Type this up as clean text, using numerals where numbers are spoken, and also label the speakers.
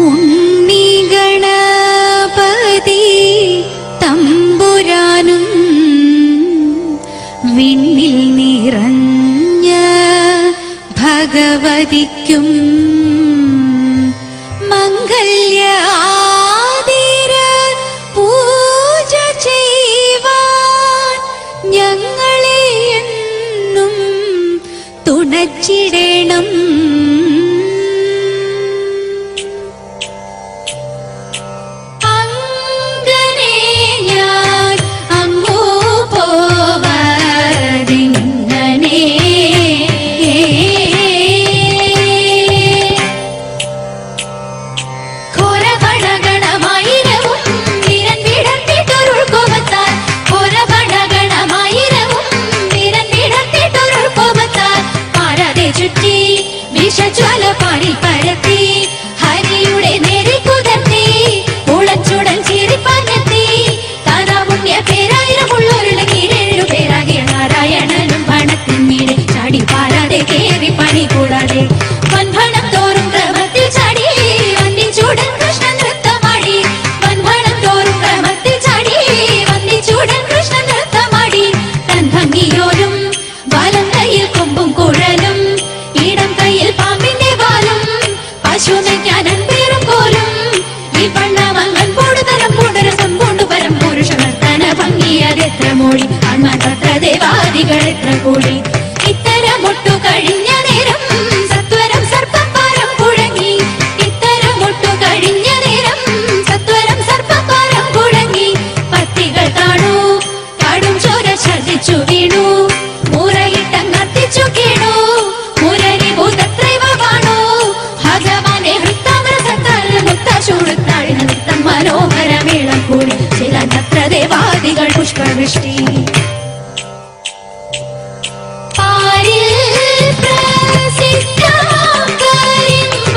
Speaker 1: ഉണ്ണി ഗണപതി തമ്പുരാനും വിണ്ണിൽ നിറഞ്ഞ ഭഗവതിക്കും മംഗല്യ ആതിര പൂജ ചെയ്യുവാൻ ഞങ്ങളെ എന്നും തുണച്ചിടണം. ദേവാദികൾ എത്ര കൂടി ഇത്തരമൊട്ടു കഴിഞ്ഞ നേരം സത്വരം സർപ്പപ്പാരം കുഴങ്ങി. ഇത്തരമൊട്ടു കഴിഞ്ഞ നേരം സത്വരം സർപ്പപ്പാരം കുഴങ്ങി. പത്തികൾ കാണൂ കാടും ചോര ഛർദിച്ചു വീണു. മുറയിട്ടങ്ങത്തിച്ചു കീണു. മുരരി ഭൂതത്രൈവ കാണൂ. ഭഗവാനെ ഹൃത്താമര സത്താൽ മുത്താശൂടുത്താഴിന നൃത്തം മനോഹരമേളം കൂടി ചില നത്ര ദേവാദികൾ പുഷ്പവൃഷ്ടി.